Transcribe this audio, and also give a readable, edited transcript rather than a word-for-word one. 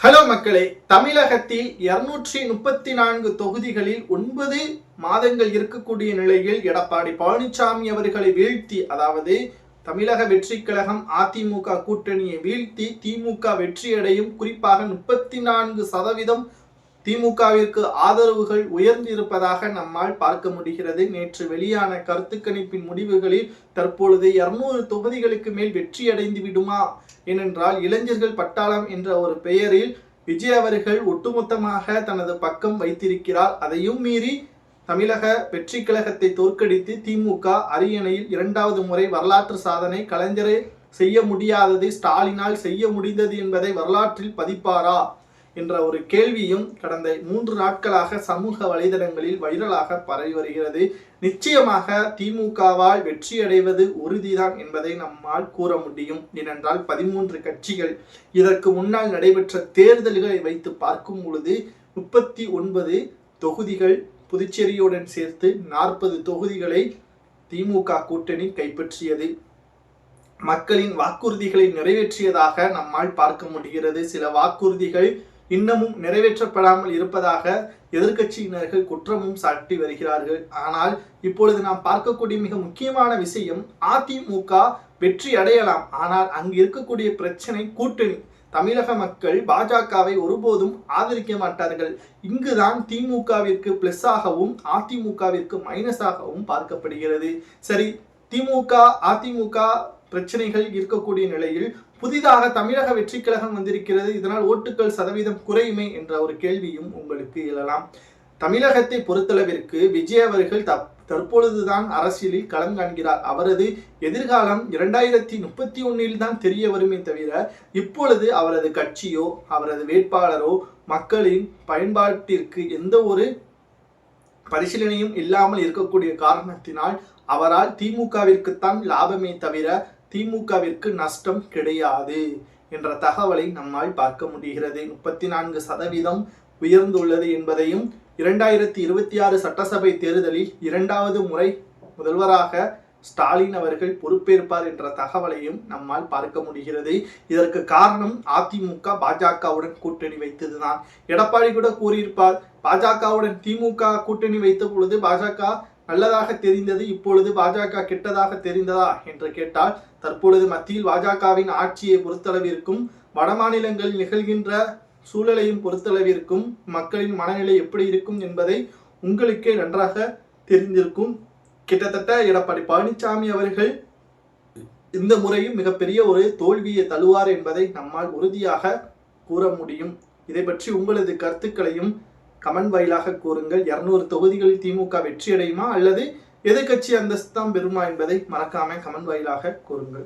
Hello மக்களே, தமிழகத்தில் 234 தொகுதிகளில் 9 மாதங்கள் இருக்கக்கூடிய நிலையில் எடப்பாடி பழனிசாமி அவர்களை வீழ்த்தி, அதாவது தமிழக வெற்றி கழகம் அதிமுக கூட்டணியை வீழ்த்தி திமுக வெற்றியடையும். குறிப்பாக 34% திமுகவிற்கு ஆதரவுகள் உயர்ந்திருப்பதாக நம்மால் பார்க்க முடிகிறது. நேற்று வெளியான கருத்து கணிப்பின் முடிவுகளில் தற்பொழுது 200 தொகுதிகளுக்கு மேல் வெற்றியடைந்து விடுமா? ஏனென்றால் இளைஞர்கள் பட்டாளம் என்ற ஒரு பெயரில் விஜய் அவர்கள் ஒட்டுமொத்தமாக தனது பக்கம் வைத்திருக்கிறார். அதையும் மீறி தமிழக வெற்றி கழகத்தை தோற்கடித்து திமுக அரியணையில் 2வது முறை வரலாற்று சாதனை. கலைஞரை செய்ய முடியாதது ஸ்டாலினால் செய்ய முடிந்தது என்பதை வரலாற்றில் பதிப்பாரா என்ற ஒரு கேள்வியும் கடந்த 3 நாட்களாக சமூக வலைதளங்களில் வைரலாக பரவி வருகிறது. நிச்சயமாக திமுகவால் வெற்றியடைவது உறுதிதான் என்பதை நம்மால் கூற முடியும். ஏனென்றால் 13 கட்சிகள் இதற்கு முன்னால் நடைபெற்ற தேர்தல்களை வைத்து பார்க்கும் பொழுது 39 தொகுதிகள், புதுச்சேரியுடன் சேர்த்து 40 தொகுதிகளை திமுக கூட்டணி கைப்பற்றியது. மக்களின் வாக்குறுதிகளை நிறைவேற்றியதாக நம்மால் பார்க்க முடிகிறது. சில வாக்குறுதிகள் இன்னமும் நிறைவேற்றப்படாமல் இருப்பதாக எதிர்க்கட்சியினர்கள் குற்றமும் சாட்டி வருகிறார்கள். ஆனால் இப்பொழுது நாம் பார்க்கக்கூடிய மிக முக்கியமான விஷயம், அதிமுக வெற்றி அடையலாம், ஆனால் அங்கு இருக்கக்கூடிய பிரச்சனை கூட்டணி. தமிழக மக்கள் பாஜகவை ஒருபோதும் ஆதரிக்க மாட்டார்கள். இங்குதான் திமுகவிற்கு பிளஸ் ஆகவும் அதிமுகவிற்கு மைனஸ் ஆகவும் பார்க்கப்படுகிறது. சரி, திமுக அதிமுக பிரச்சனைகள் இருக்கக்கூடிய நிலையில் புதிதாக தமிழக வெற்றி கழகம் வந்திருக்கிறது. இதனால் ஓட்டுக்கள் சதவீதம் குறையுமே என்ற ஒரு கேள்வியும் உங்களுக்கு எழலாம். தமிழகத்தை பொறுத்தளவிற்கு விஜய் அவர்கள் தற்பொழுதுதான் அரசியலில் களம் காண்கிறார். அவரது எதிர்காலம் 2031 தான் தெரிய வருமே தவிர இப்பொழுது அவரது கட்சியோ அவரது வேட்பாளரோ மக்களின் பயன்பாட்டிற்கு எந்த ஒரு பரிசீலனையும் இல்லாமல் இருக்கக்கூடிய காரணத்தினால் அவரால் திமுகவிற்குத்தான் லாபமே தவிர திமுகவிற்கு நஷ்டம் கிடையாது என்ற தகவலை நம்மால் பார்க்க முடிகிறது. 34% உயர்ந்துள்ளது என்பதையும் 2026 சட்டசபை தேர்தலில் 2வது முறை முதல்வராக ஸ்டாலின் அவர்கள் பொறுப்பேற்பார் என்ற தகவலையும் நம்மால் பார்க்க முடிகிறது. இதற்கு காரணம் அதிமுக பாஜகவுடன் கூட்டணி வைத்ததுதான். எடப்பாடி கூட கூறியிருப்பார், பாஜகவுடன் திமுக கூட்டணி வைத்த பொழுது பாஜக நல்லதாக தெரிந்தது, இப்பொழுது பாஜக கெட்டதாக தெரிந்ததா என்று கேட்டால், தற்பொழுது மத்தியில் பாஜகவின் ஆட்சியை பொறுத்தளவிற்கும் வடமாநிலங்களில் நிகழ்கின்ற சூழலையும் பொறுத்தளவிற்கும் மக்களின் மனநிலை எப்படி இருக்கும் என்பதை உங்களுக்கே நன்றாக தெரிந்திருக்கும். கிட்டத்தட்ட எடப்பாடி பழனிசாமி அவர்கள் இந்த முறையும் மிகப்பெரிய ஒரு தோல்வியை தழுவார் என்பதை நம்மால் உறுதியாக கூற முடியும். இதை பற்றி உங்களது கருத்துக்களையும் கமெண்ட் வாயிலாக கூறுங்கள். 200 தொகுதிகளில் திமுக வெற்றியடையுமா அல்லது எதிர்க்கட்சி அந்தஸ்து தான் பெறுமா என்பதை மறக்காம கமெண்ட் வாயிலாக கூறுங்கள்.